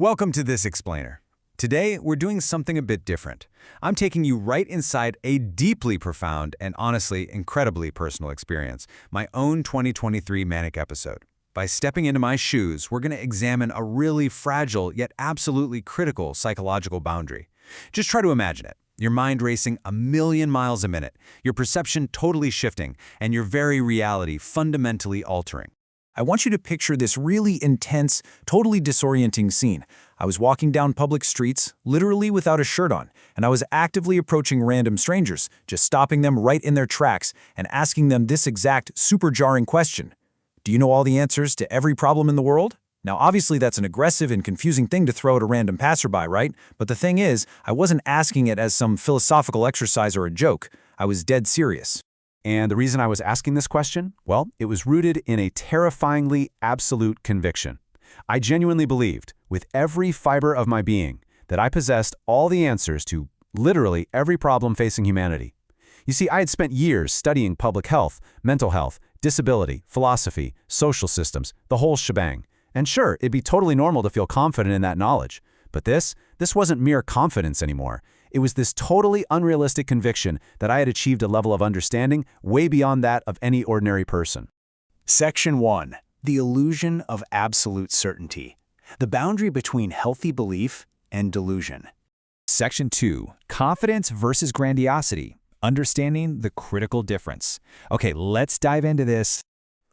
Welcome to This Explainer. Today, we're doing something a bit different. I'm taking you right inside a deeply profound and honestly incredibly personal experience, my own 2023 manic episode. By stepping into my shoes, we're going to examine a really fragile yet absolutely critical psychological boundary. Just try to imagine it. Your mind racing a million miles a minute, your perception totally shifting, and your very reality fundamentally altering. I want you to picture this really intense, totally disorienting scene. I was walking down public streets, literally without a shirt on, and I was actively approaching random strangers, just stopping them right in their tracks and asking them this exact super jarring question. Do you know all the answers to every problem in the world? Now, obviously, that's an aggressive and confusing thing to throw at a random passerby, right? But the thing is, I wasn't asking it as some philosophical exercise or a joke. I was dead serious. And the reason I was asking this question, well, it was rooted in a terrifyingly absolute conviction. I genuinely believed, with every fiber of my being, that I possessed all the answers to literally every problem facing humanity. You see, I had spent years studying public health, mental health, disability, philosophy, social systems, the whole shebang. And sure, it'd be totally normal to feel confident in that knowledge. But this wasn't mere confidence anymore. It was this totally unrealistic conviction that I had achieved a level of understanding way beyond that of any ordinary person. Section 1. The illusion of absolute certainty. The boundary between healthy belief and delusion. Section 2. Confidence versus grandiosity. Understanding the critical difference. Okay, let's dive into this.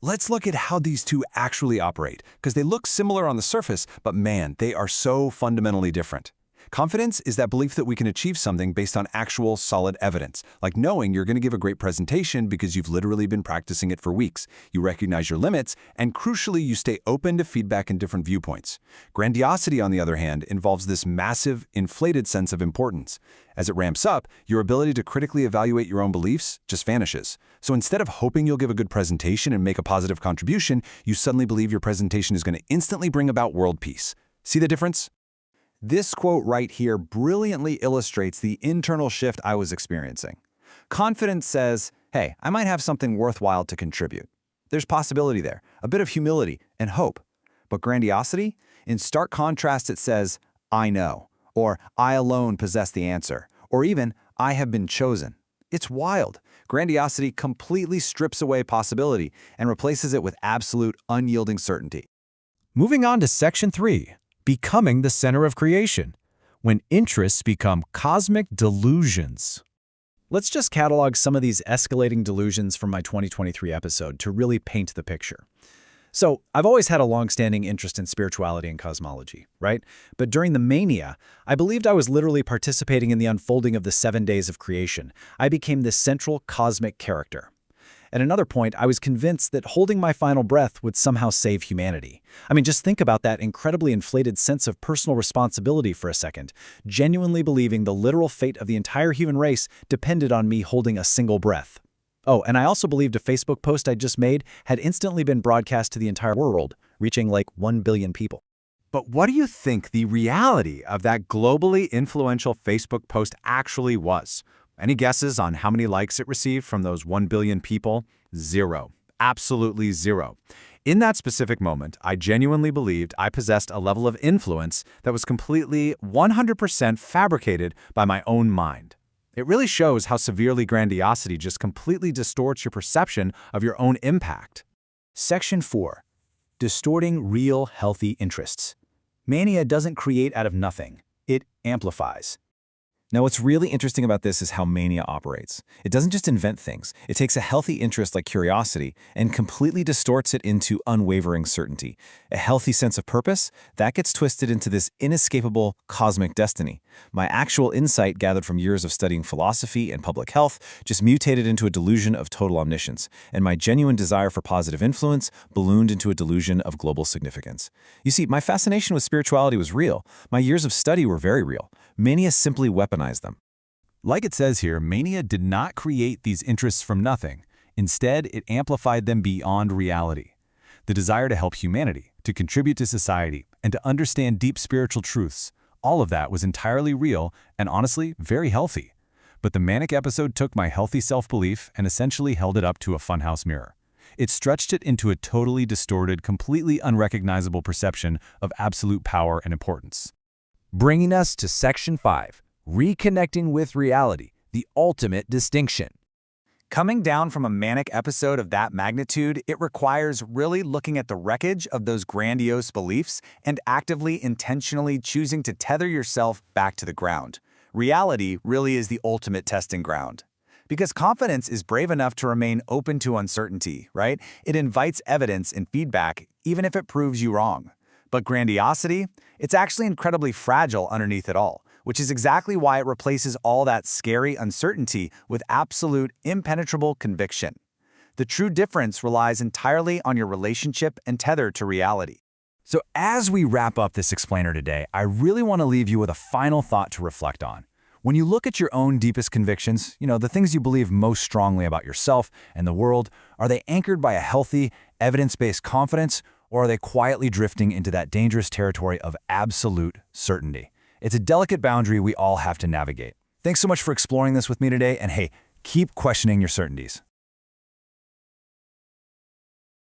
Let's look at how these two actually operate, because they look similar on the surface, but man, they are so fundamentally different. Confidence is that belief that we can achieve something based on actual, solid evidence, like knowing you're going to give a great presentation because you've literally been practicing it for weeks. You recognize your limits, and crucially, you stay open to feedback and different viewpoints. Grandiosity, on the other hand, involves this massive, inflated sense of importance. As it ramps up, your ability to critically evaluate your own beliefs just vanishes. So instead of hoping you'll give a good presentation and make a positive contribution, you suddenly believe your presentation is going to instantly bring about world peace. See the difference? This quote right here brilliantly illustrates the internal shift I was experiencing. Confidence says, hey, I might have something worthwhile to contribute. There's possibility there, a bit of humility and hope. But grandiosity? In stark contrast, it says, I know, or I alone possess the answer, or even, I have been chosen. It's wild. Grandiosity completely strips away possibility and replaces it with absolute, unyielding certainty. Moving on to Section 3. Becoming the center of creation, when interests become cosmic delusions. Let's just catalog some of these escalating delusions from my 2023 episode to really paint the picture. So, I've always had a long-standing interest in spirituality and cosmology, right? But during the Mania, I believed I was literally participating in the unfolding of the 7 days of creation. I became this central cosmic character. At another point, I was convinced that holding my final breath would somehow save humanity. I mean, just think about that incredibly inflated sense of personal responsibility for a second, genuinely believing the literal fate of the entire human race depended on me holding a single breath. Oh, and I also believed a Facebook post I just made had instantly been broadcast to the entire world, reaching like 1 billion people. But what do you think the reality of that globally influential Facebook post actually was? Any guesses on how many likes it received from those 1 billion people? Zero. Absolutely zero. In that specific moment, I genuinely believed I possessed a level of influence that was completely 100% fabricated by my own mind. It really shows how severely grandiosity just completely distorts your perception of your own impact. Section 4. Distorting real, healthy interests. Mania doesn't create out of nothing. It amplifies. Now, what's really interesting about this is how Mania operates. It doesn't just invent things. It takes a healthy interest like curiosity and completely distorts it into unwavering certainty. A healthy sense of purpose, that gets twisted into this inescapable cosmic destiny. My actual insight gathered from years of studying philosophy and public health just mutated into a delusion of total omniscience, and my genuine desire for positive influence ballooned into a delusion of global significance. You see, my fascination with spirituality was real. My years of study were very real. Mania simply weaponized them. Like it says here, Mania did not create these interests from nothing. Instead, it amplified them beyond reality. The desire to help humanity, to contribute to society, and to understand deep spiritual truths, all of that was entirely real and honestly very healthy. But the manic episode took my healthy self-belief and essentially held it up to a funhouse mirror. It stretched it into a totally distorted, completely unrecognizable perception of absolute power and importance. Bringing us to Section 5, Reconnecting with Reality, the Ultimate Distinction. Coming down from a manic episode of that magnitude, it requires really looking at the wreckage of those grandiose beliefs and actively, intentionally choosing to tether yourself back to the ground. Reality really is the ultimate testing ground. Because confidence is brave enough to remain open to uncertainty, right? It invites evidence and feedback, even if it proves you wrong. But grandiosity, it's actually incredibly fragile underneath it all, which is exactly why it replaces all that scary uncertainty with absolute, impenetrable conviction. The true difference relies entirely on your relationship and tether to reality. So as we wrap up this explainer today, I really want to leave you with a final thought to reflect on. When you look at your own deepest convictions, the things you believe most strongly about yourself and the world, are they anchored by a healthy, evidence-based confidence, or are they quietly drifting into that dangerous territory of absolute certainty? It's a delicate boundary we all have to navigate. Thanks so much for exploring this with me today, and hey, keep questioning your certainties.